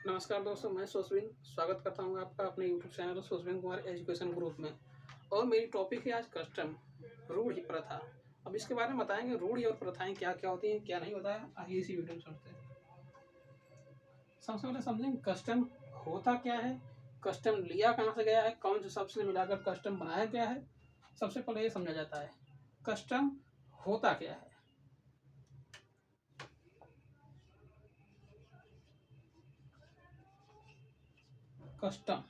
नमस्कार दोस्तों, मैं सोशविन स्वागत करता हूं आपका अपने यूट्यूब चैनल सोशविन कुमार एजुकेशन ग्रुप में। और मेरी टॉपिक है आज कस्टम, रूढ़ि प्रथा। अब इसके बारे में बताएंगे रूढ़ि और प्रथाएं क्या क्या होती हैं, क्या नहीं होता है। आइए इसी वीडियो में समझते हैं। सबसे पहले समझेंगे कस्टम होता क्या है, कस्टम लिया कहाँ से गया है, कौन से शब्द से मिलाकर कस्टम बनाया गया है। सबसे पहले ये समझा जाता है कस्टम होता क्या है। कस्टम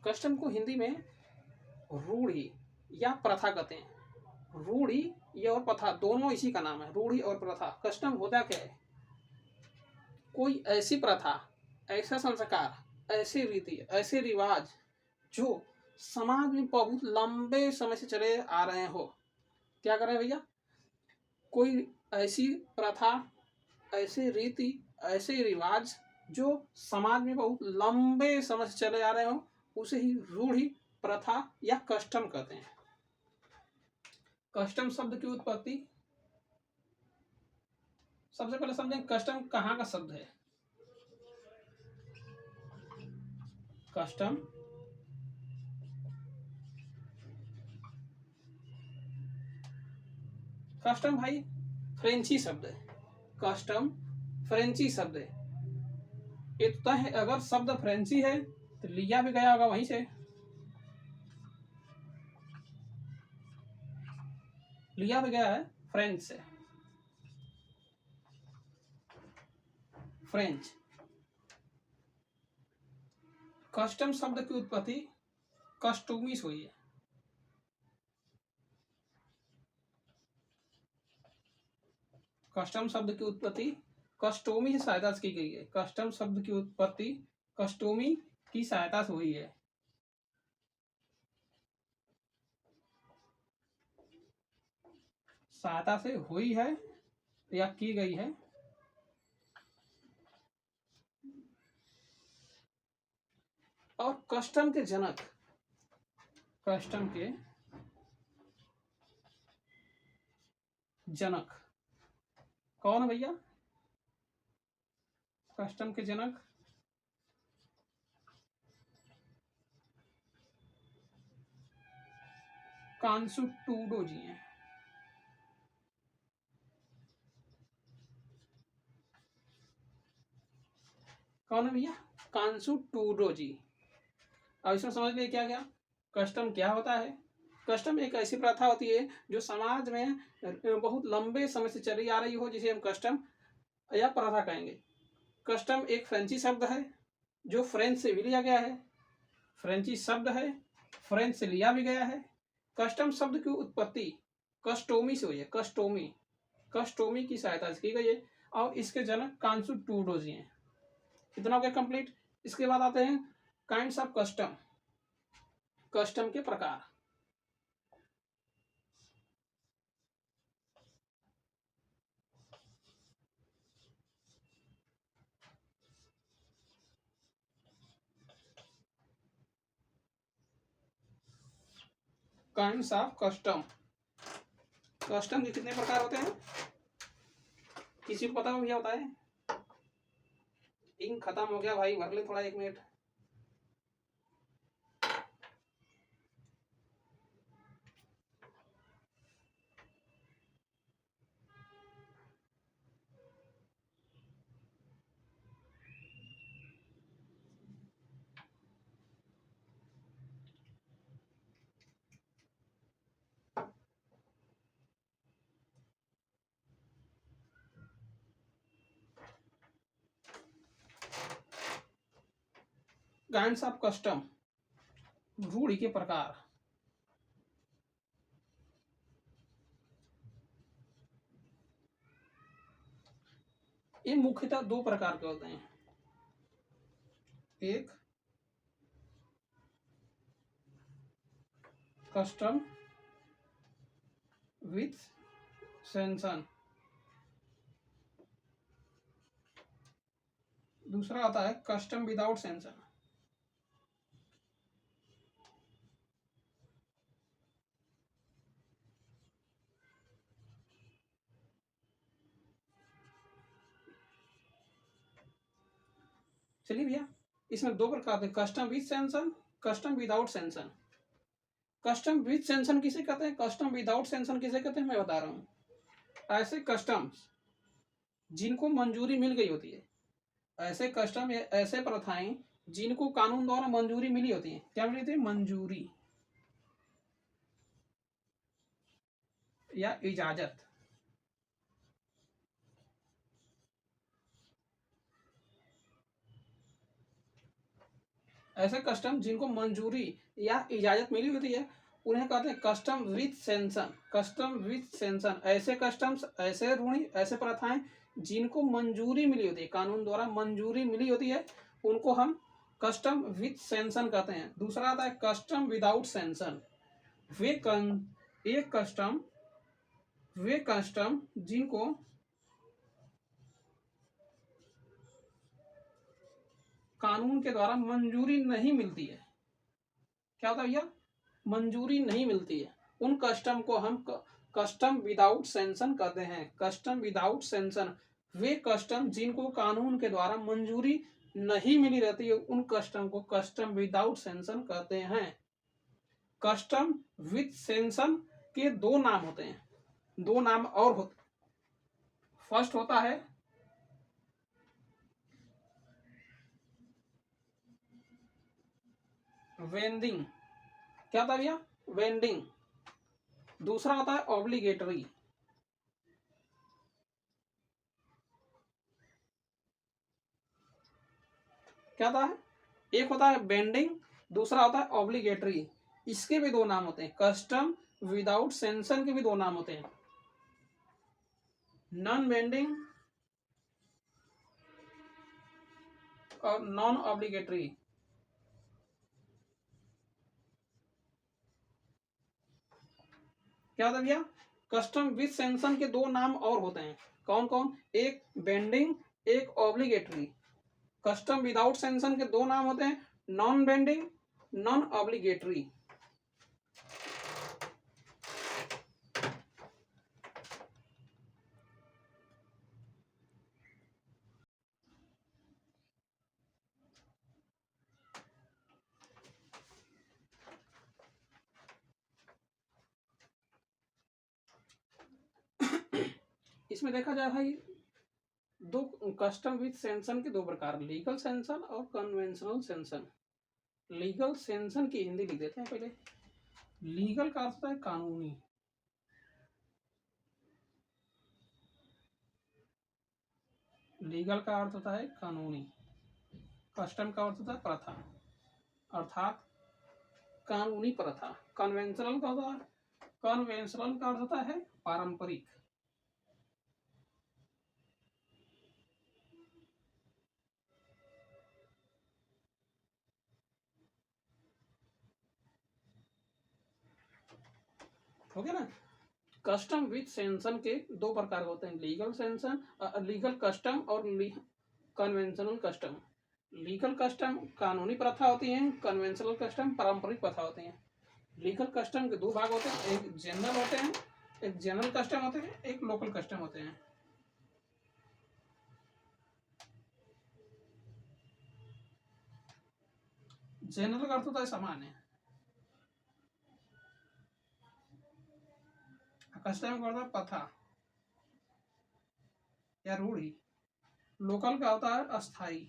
कस्टम को हिंदी में रूढ़ि या प्रथा कहते हैं। रूढ़ि ये और प्रथा दोनों इसी का नाम है, रूढ़ि और प्रथा। कस्टम होता क्या है? कोई ऐसी प्रथा, ऐसा संस्कार, ऐसी रीति, ऐसे रिवाज जो समाज में बहुत लंबे समय से चले आ रहे हो। क्या कर रहे हैं भैया? कोई ऐसी प्रथा, ऐसी रीति, ऐसे रिवाज जो समाज में बहुत लंबे समय से चले आ रहे हो, उसे ही रूढ़ि, प्रथा या कस्टम कहते हैं। कस्टम शब्द की उत्पत्ति सबसे पहले समझें, कस्टम कहाँ का शब्द है। कस्टम कस्टम भाई फ्रेंची शब्द है। कस्टम फ्रेंची शब्द है। ये तो है, अगर शब्द फ्रेंची है तो लिया भी गया होगा वहीं से। लिया भी गया है फ्रेंच से। फ्रेंच। कस्टम शब्द की उत्पत्ति कस्टोमी से हुई है। कस्टम शब्द की उत्पत्ति कस्टोमी की सहायता से की गई है। कस्टम शब्द की उत्पत्ति कस्टोमी की सहायता से हुई है। सहायता से हुई है या की गई है। और कस्टम के जनक, कस्टम के जनक कौन है भैया? कस्टम के जनक कांसुटूडो जी हैं। कौन है भैया? कांसुटूडो जी। अब इसमें समझ लिए क्या क्या कस्टम क्या होता है। कस्टम एक ऐसी प्रथा होती है जो समाज में बहुत लंबे समय से चली आ रही हो, जिसे हम कस्टम या प्रथा कहेंगे। कस्टम एक फ्रेंची शब्द है जो फ्रेंच से भी लिया गया है। फ्रेंची शब्द है, फ्रेंच से लिया भी गया है। कस्टम शब्द की उत्पत्ति कस्टोमी से हुई है। कस्टोमी, कस्टोमी की सहायता से की गई है। और इसके जनक कांसुटूडो जी हैं। कितना हो गया कंप्लीट। इसके बाद आते हैं काइंड्स ऑफ कस्टम, कस्टम के प्रकार। Kinds of custom. कस्टम के कितने प्रकार होते हैं? किसी को पता हो भैया बताए? इंक खत्म हो गया भाई, भर ले थोड़ा, 1 मिनट। काइंड्स ऑफ कस्टम, रूढ़ि के प्रकार। ये मुख्यतः 2 प्रकार के होते हैं। एक कस्टम विथ सेंसन, दूसरा आता है कस्टम विदाउट सेंसन। चलिए भैया, इसमें दो प्रकार थे, custom with sanction, custom without sanction. Custom with sanction किसे कहते हैं, कस्टम विदाउट सेंशन किसे कहते हैं, मैं बता रहा हूं। ऐसे कस्टम्स जिनको मंजूरी मिल गई होती है, ऐसे कस्टम या ऐसे प्रथाएं जिनको कानून द्वारा मंजूरी मिली होती है, क्या मिली थी, मंजूरी या इजाजत। ऐसे कस्टम जिनको मंजूरी या इजाजत मिली होती है उन्हें कहते हैं custom with sanction. Custom with sanction ऐसे कस्टम्स, ऐसे रूढ़ी, ऐसे प्रथाएं जिनको मंजूरी मिली होती है, कानून द्वारा मंजूरी मिली होती है, उनको हम कस्टम विद सेंशन कहते हैं। दूसरा आता है कस्टम विदाउट सेंशन। वे कस्टम जिनको कानून के द्वारा मंजूरी नहीं मिलती है, क्या होता है भैया, मंजूरी नहीं मिलती है, उन कस्टम को हम कस्टम विदाउट सेंशन कहते हैं। कस्टम विदाउट सेंशन वे कस्टम जिनको कानून के द्वारा मंजूरी नहीं मिली रहती है, उन कस्टम को कस्टम विदाउट सेंशन कहते हैं। कस्टम विद सेंशन के दो नाम होते हैं, दो नाम और होते। फर्स्ट होता है वेंडिंग, क्या था भैया, वेंडिंग। दूसरा होता है ऑब्लिगेटरी। क्या था, एक होता है बेंडिंग, दूसरा होता है ऑब्लिगेटरी। इसके भी दो नाम होते हैं, कस्टम विदाउट सेंशन के भी दो नाम होते हैं, नॉन बेंडिंग और नॉन ऑब्लिगेटरी। क्या था भैया, कस्टम विद सेंशन के दो नाम और होते हैं, कौन कौन, एक बेंडिंग, एक ऑब्लिगेटरी। कस्टम विदाउट सेंशन के दो नाम होते हैं, नॉन बेंडिंग, नॉन ऑब्लिगेटरी। इसमें देखा जाए भाई, दो कस्टम विद सेंशन के दो प्रकार, लीगल सेंशन और कन्वेंशनल सेंशन। लीगल सेंशन की हिंदी लिख देते हैं पहले। लीगल का अर्थ होता है कानूनी, लीगल का अर्थ होता है कानूनी, कस्टम का अर्थ होता है प्रथा, अर्थात कानूनी प्रथा। कन्वेंशनल का होता है, कन्वेंशनल का अर्थ होता है पारंपरिक। हो गया ना। कस्टम विद सेंशन के दो प्रकार होते हैं, लीगल सेंशन, लीगल कस्टम और कन्वेंशनल कस्टम। लीगल कस्टम कानूनी प्रथा होती है, कन्वेंशनल कस्टम पारंपरिक प्रथा होती है। लीगल कस्टम के दो भाग होते हैं, एक जनरल होते हैं, एक जनरल कस्टम होते हैं, एक लोकल कस्टम होते हैं। जनरल का अर्थ होता है सामान्य, कस्टम का अर्थ है प्रथा या रूढ़ी, लोकल का होता है अस्थाई,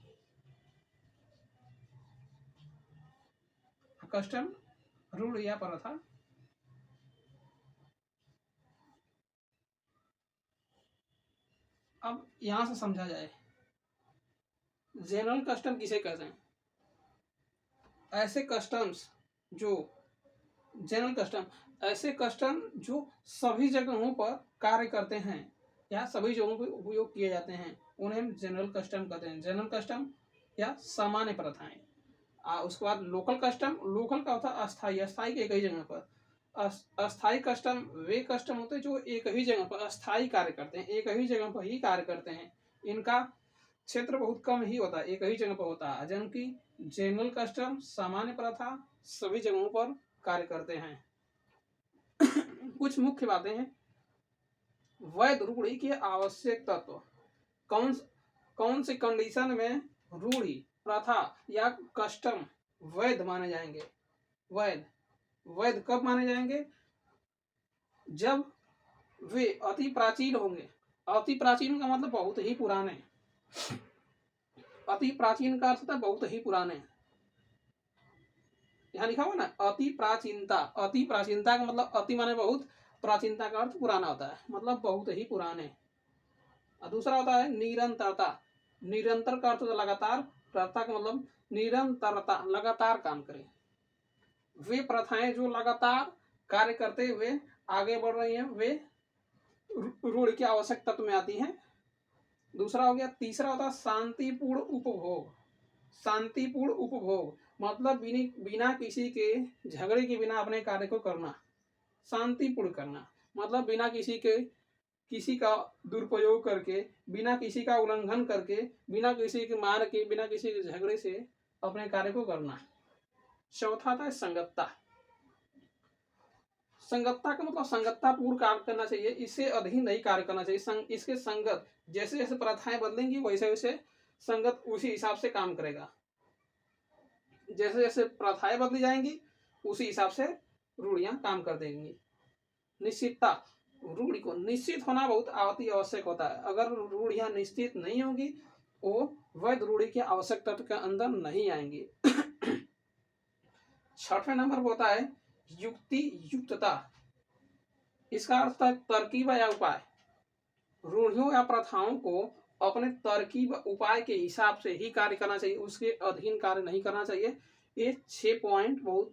कस्टम रूढ़ी या प्रथा। अब यहां से समझा जाए जनरल कस्टम किसे कहते हैं। ऐसे कस्टम्स जो जनरल कस्टम, ऐसे कस्टम जो सभी जगहों पर कार्य करते हैं या सभी जगहों पर उपयोग किए जाते हैं, उन्हें हम जनरल कस्टम कहते हैं। जनरल कस्टम या सामान्य प्रथाएं। उसके बाद लोकल कस्टम, लोकल का होता है अस्थाई, अस्थाई के एक ही जगह पर। अस्थाई कस्टम वे कस्टम होते हैं जो एक ही जगह पर अस्थाई कार्य करते हैं, एक ही जगह पर ही कार्य करते हैं, इनका क्षेत्र बहुत कम ही होता है, एक ही जगह पर होता है। जबकि जनरल कस्टम सामान्य प्रथा सभी जगहों पर कार्य करते हैं। कुछ मुख्य बातें हैं। वैध रूढ़ी के आवश्यक तत्व, कौन कौन सी कंडीशन में रूढ़ी प्रथा या कस्टम वैध माने जाएंगे। वैध वैध कब माने जाएंगे? जब वे अति प्राचीन होंगे। अति प्राचीन का मतलब बहुत ही पुराने। अति प्राचीन का अर्थ था बहुत ही पुराने। यहाँ लिखा हुआ ना अति प्राचीनता। अति प्राचीनता का मतलब अति माने बहुत, प्राचीनता का अर्थ पुराना होता है, मतलब बहुत ही पुराने। और दूसरा होता है निरंतरता। निरंतर का अर्थ लगातार, प्रथा का मतलब निरंतरता, लगातार काम करे। वे प्रथाएं जो लगातार कार्य करते हुए आगे बढ़ रही हैं, वे रूढ़ की आवश्यक तत्व में आती हैं। दूसरा हो गया। तीसरा होता है शांतिपूर्ण उपभोग। शांतिपूर्ण उपभोग मतलब बिना किसी के झगड़े के बिना अपने कार्य को करना। शांतिपूर्ण करना मतलब बिना किसी का दुरुपयोग करके, बिना किसी का उल्लंघन करके, बिना किसी के मार के, बिना किसी के झगड़े से अपने कार्य को करना। चौथा था संगतता। संगतता का मतलब संगतता पूर्ण कार्य करना चाहिए, इससे अधीन नहीं कार्य करना चाहिए। इसके संगत, जैसे जैसे प्रथाएं बदलेंगी वैसे वैसे संगत उसी हिसाब से काम करेगा। जैसे जैसे प्रथाएं बदली जाएंगी उसी हिसाब से रूढ़ियां काम कर देंगी। निश्चितता। रूढ़ी को निश्चित होना बहुत अति आवश्यक होता है। अगर रूढ़ियां निश्चित नहीं होगी वो वैध रूढ़ी के आवश्यक तत्व के अंदर नहीं आएंगी। छठवें नंबर पर होता है युक्ति युक्तता। इसका अर्थ है तरकीब या उपाय। रूढ़ियों या प्रथाओं को अपने तरकीब उपाय के हिसाब से ही कार्य करना चाहिए, उसके अधीन कार्य नहीं करना चाहिए। ये 6 पॉइंट बहुत